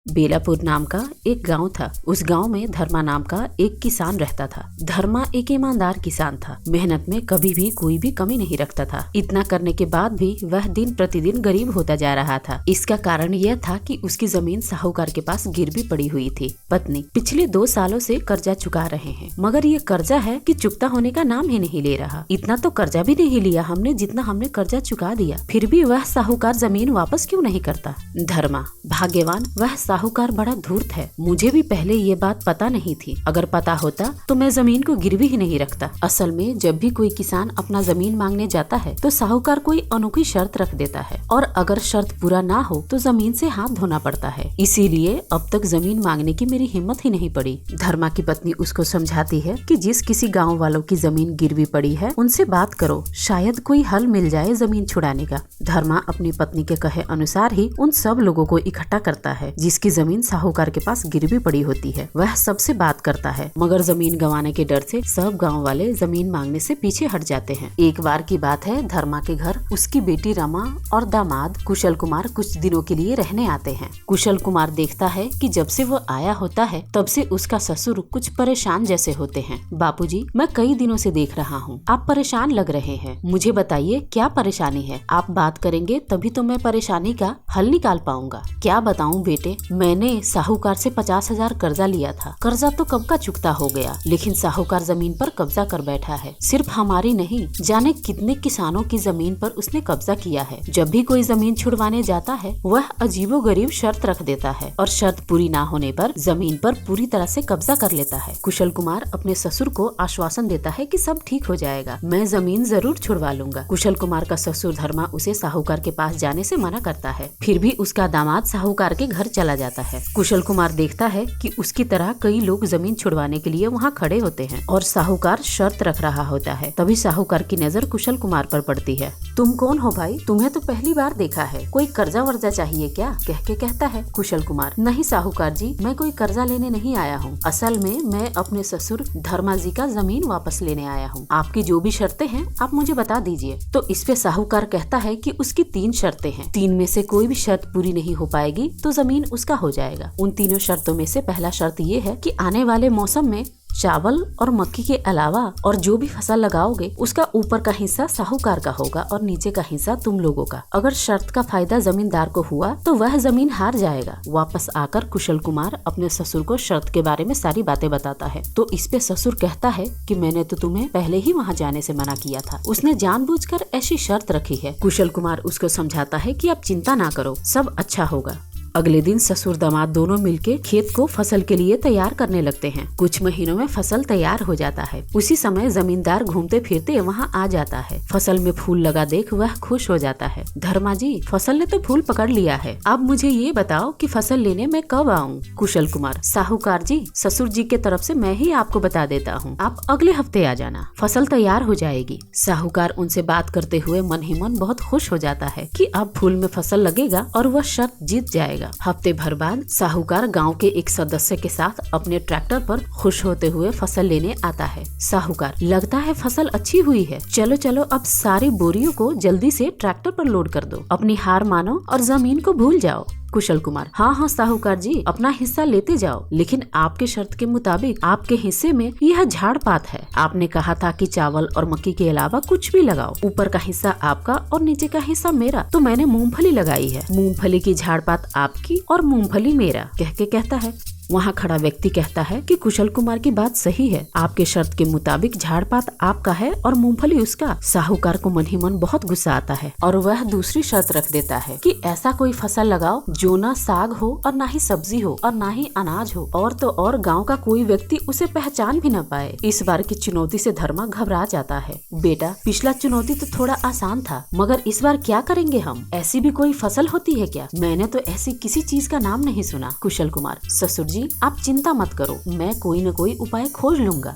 बेलापुर नाम का एक गांव था। उस गांव में धर्मा नाम का एक किसान रहता था। धर्मा एक ईमानदार किसान था। मेहनत में कभी भी कोई भी कमी नहीं रखता था। इतना करने के बाद भी वह दिन प्रतिदिन गरीब होता जा रहा था। इसका कारण यह था कि उसकी जमीन साहूकार के पास गिरवी पड़ी हुई थी। पत्नी पिछले 2 सालों से कर्जा चुका रहे हैं, मगर ये कर्जा है कि चुकता होने का नाम ही नहीं ले रहा। इतना तो कर्जा भी नहीं लिया हमने जितना हमने कर्जा चुका दिया, फिर भी वह साहूकार जमीन वापस क्यों नहीं करता। धर्मा भाग्यवान, वह साहूकार बड़ा धूर्त है। मुझे भी पहले ये बात पता नहीं थी। अगर पता होता तो मैं जमीन को गिरवी ही नहीं रखता। असल में जब भी कोई किसान अपना जमीन मांगने जाता है तो साहूकार कोई अनोखी शर्त रख देता है, और अगर शर्त पूरा ना हो तो जमीन से हाथ धोना पड़ता है। इसीलिए अब तक जमीन मांगने की मेरी हिम्मत ही नहीं पड़ी। धर्मा की पत्नी उसको समझाती है कि जिस किसी गाँव वालों की जमीन गिरवी पड़ी है उनसे बात करो, शायद कोई हल मिल जाए जमीन छुड़ाने का। धर्मा अपनी पत्नी के कहे अनुसार ही उन सब लोगों को इकट्ठा करता है जिसकी जमीन साहूकार के पास गिरवी पड़ी होती है। वह सबसे बात करता है, मगर जमीन गंवाने के डर से सब गांव वाले जमीन मांगने से पीछे हट जाते हैं। एक बार की बात है, धर्मा के घर उसकी बेटी रमा और दामाद कुशल कुमार कुछ दिनों के लिए रहने आते हैं। कुशल कुमार देखता है कि जब से वो आया होता है तब से उसका ससुर कुछ परेशान जैसे होते हैं। बापूजी, मैं कई दिनों से देख रहा हूँ, आप परेशान लग रहे हैं। मुझे बताइए क्या परेशानी है। आप बात करेंगे तभी तो मैं परेशानी का हल निकाल पाऊंगा। क्या बताऊं बेटे, मैंने साहूकार से 50,000 कर्जा लिया था। कर्जा तो कब का चुकता हो गया, लेकिन साहूकार जमीन पर कब्जा कर बैठा है। सिर्फ हमारी नहीं, जाने कितने किसानों की जमीन पर उसने कब्जा किया है। जब भी कोई जमीन छुड़वाने जाता है वह अजीबोगरीब शर्त रख देता है, और शर्त पूरी ना होने पर जमीन पर पूरी तरह से कब्जा कर लेता है। कुशल कुमार अपने ससुर को आश्वासन देता है कि सब ठीक हो जाएगा, मैं जमीन जरूर छुड़वा लूंगा। कुशल कुमार का ससुर धर्मा उसे साहूकार के पास जाने से मना करता है, फिर भी उसका दामाद साहूकार के घर चला जाता है। कुशल कुमार देखता है कि उसकी तरह कई लोग जमीन छुड़वाने के लिए वहाँ खड़े होते हैं और साहूकार शर्त रख रहा होता है। तभी साहूकार की नजर कुशल कुमार पर पड़ती है। तुम कौन हो भाई, तुम्हें तो पहली बार देखा है, कोई कर्जा वर्जा चाहिए क्या, कह के कहता है। कुशल कुमार, नहीं साहूकार जी, मैं कोई कर्जा लेने नहीं आया हूँ। असल में मैं अपने ससुर धर्मा जी का जमीन वापस लेने आया हूँ। आपकी जो भी शर्तें हैं आप मुझे बता दीजिए। तो इस पे साहूकार कहता है कि उसकी 3 शर्तें हैं। 3 में से कोई भी शर्त पूरी नहीं हो पाएगी तो जमीन उसका हो जाएगा। उन तीनों शर्तों में से पहला शर्त ये है कि आने वाले मौसम में चावल और मक्की के अलावा और जो भी फसल लगाओगे उसका ऊपर का हिस्सा साहूकार का होगा और नीचे का हिस्सा तुम लोगों का। अगर शर्त का फायदा जमींदार को हुआ तो वह जमीन हार जाएगा। वापस आकर कुशल कुमार अपने ससुर को शर्त के बारे में सारी बातें बताता है। तो इस पे ससुर कहता है कि मैंने तो तुम्हें पहले ही वहाँ जाने से मना किया था, उसने जानबूझकर ऐसी शर्त रखी है। कुशल कुमार उसको समझाता है कि आप चिंता ना करो, सब अच्छा होगा। अगले दिन ससुर दामाद दोनों मिलके खेत को फसल के लिए तैयार करने लगते हैं। कुछ महीनों में फसल तैयार हो जाता है। उसी समय जमींदार घूमते फिरते वहाँ आ जाता है। फसल में फूल लगा देख वह खुश हो जाता है। धर्मा जी, फसल ने तो फूल पकड़ लिया है, अब मुझे ये बताओ कि फसल लेने मैं कब आऊँ। कुशल कुमार, साहूकार जी, ससुर जी के तरफ से मैं ही आपको बता देता हूँ, आप अगले हफ्ते आ जाना, फसल तैयार हो जाएगी। साहूकार उनसे बात करते हुए मन ही मन बहुत खुश हो जाता है कि अब फूल में फसल लगेगा और वह शर्त जीत जाएगा। हफ्ते भर बाद साहूकार गांव के एक सदस्य के साथ अपने ट्रैक्टर पर खुश होते हुए फसल लेने आता है। साहूकार, लगता है फसल अच्छी हुई है, चलो चलो अब सारी बोरियों को जल्दी से ट्रैक्टर पर लोड कर दो, अपनी हार मानो और जमीन को भूल जाओ। कुशल कुमार, हाँ हाँ साहूकार जी, अपना हिस्सा लेते जाओ, लेकिन आपके शर्त के मुताबिक आपके हिस्से में यह झाड़ पात है। आपने कहा था कि चावल और मक्की के अलावा कुछ भी लगाओ, ऊपर का हिस्सा आपका और नीचे का हिस्सा मेरा, तो मैंने मूंगफली लगाई है। मूंगफली की झाड़ पात आपकी और मूंगफली मेरा, कह के कहता है। वहाँ खड़ा व्यक्ति कहता है कि कुशल कुमार की बात सही है, आपके शर्त के मुताबिक झाड़पात आपका है और मूंगफली उसका। साहूकार को मन ही मन बहुत गुस्सा आता है और वह दूसरी शर्त रख देता है कि ऐसा कोई फसल लगाओ जो ना साग हो और ना ही सब्जी हो और ना ही अनाज हो, और तो और गांव का कोई व्यक्ति उसे पहचान भी न पाए। इस बार की चुनौती से धर्मा घबरा जाता है। बेटा, पिछला चुनौती तो थोड़ा आसान था, मगर इस बार क्या करेंगे हम, ऐसी भी कोई फसल होती है क्या, मैंने तो ऐसी किसी चीज का नाम नहीं सुना। कुशल कुमार, ससुर जी आप चिंता मत करो, मैं कोई न कोई उपाय खोज लूंगा।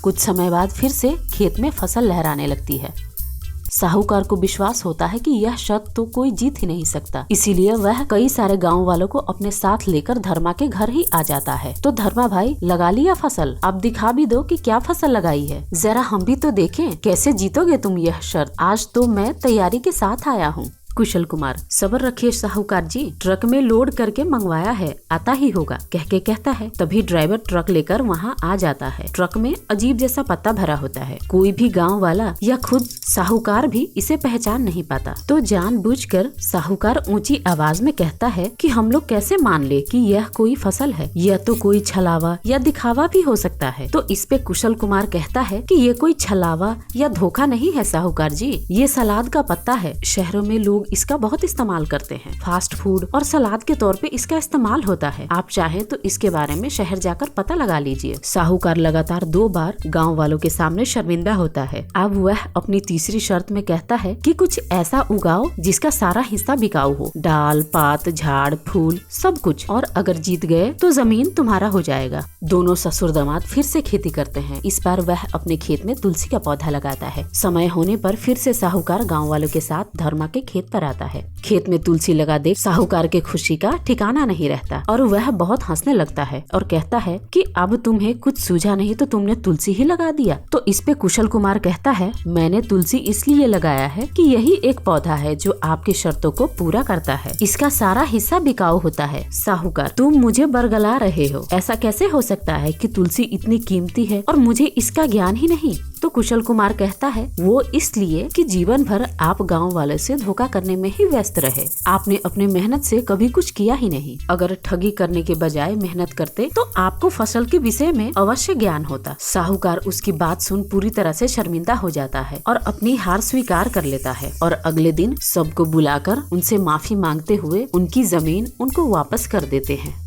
कुछ समय बाद फिर से खेत में फसल लहराने लगती है। साहूकार को विश्वास होता है कि यह शर्त तो कोई जीत ही नहीं सकता, इसीलिए वह कई सारे गांव वालों को अपने साथ लेकर धर्मा के घर ही आ जाता है। तो धर्मा भाई, लगा लिया फसल, अब दिखा भी दो कि क्या फसल लगाई है, जरा हम भी तो देखें कैसे जीतोगे तुम यह शर्त। आज तो मैं तैयारी के साथ आया हूँ। कुशल कुमार, सब्र रखिए साहूकार जी, ट्रक में लोड करके मंगवाया है, आता ही होगा, कह के कहता है। तभी ड्राइवर ट्रक लेकर वहाँ आ जाता है। ट्रक में अजीब जैसा पत्ता भरा होता है। कोई भी गाँव वाला या खुद साहूकार भी इसे पहचान नहीं पाता। तो जानबूझकर साहूकार ऊंची आवाज में कहता है कि हम लोग कैसे मान ले कि यह कोई फसल है, यह तो कोई छलावा या दिखावा भी हो सकता है। तो इस पे कुशल कुमार कहता है कि ये कोई छलावा या धोखा नहीं है साहूकार जी, ये सलाद का पत्ता है। शहरों में लोग इसका बहुत इस्तेमाल करते हैं, फास्ट फूड और सलाद के तौर पे इसका इस्तेमाल होता है। आप चाहे तो इसके बारे में शहर जाकर पता लगा लीजिए। साहूकार लगातार 2 बार गाँव वालों के सामने शर्मिंदा होता है। अब वह अपनी तीसरी शर्त में कहता है कि कुछ ऐसा उगाओ जिसका सारा हिस्सा बिकाऊ हो, डाल, पात, झाड़, फूल, सब कुछ, और अगर जीत गए तो जमीन तुम्हारा हो जाएगा। दोनों ससुर दामाद फिर से खेती करते हैं। इस बार वह अपने खेत में तुलसी का पौधा लगाता है। समय होने पर फिर से साहूकार गांव वालों के साथ धर्मा के खेत पर आता है। खेत में तुलसी लगा देख साहूकार के खुशी का ठिकाना नहीं रहता और वह बहुत हंसने लगता है और कहता है कि अब तुम्हें कुछ सूझा नहीं तो तुमने तुलसी ही लगा दिया। तो इस पे कुशल कुमार कहता है, मैंने तुलसी इसलिए लगाया है कि यही एक पौधा है जो आपकी शर्तों को पूरा करता है, इसका सारा हिस्सा बिकाऊ होता है। साहूकार, तुम मुझे बरगला रहे हो, ऐसा कैसे हो सकता है कि तुलसी इतनी कीमती है और मुझे इसका ज्ञान ही नहीं। तो कुशल कुमार कहता है, वो इसलिए कि जीवन भर आप गांव वाले से धोखा करने में ही व्यस्त रहे, आपने अपने मेहनत से कभी कुछ किया ही नहीं। अगर ठगी करने के बजाय मेहनत करते तो आपको फसल के विषय में अवश्य ज्ञान होता। साहूकार उसकी बात सुन पूरी तरह से शर्मिंदा हो जाता है और अपनी हार स्वीकार कर लेता है और अगले दिन सबको बुलाकर उनसे माफी मांगते हुए उनकी जमीन उनको वापस कर देते हैं।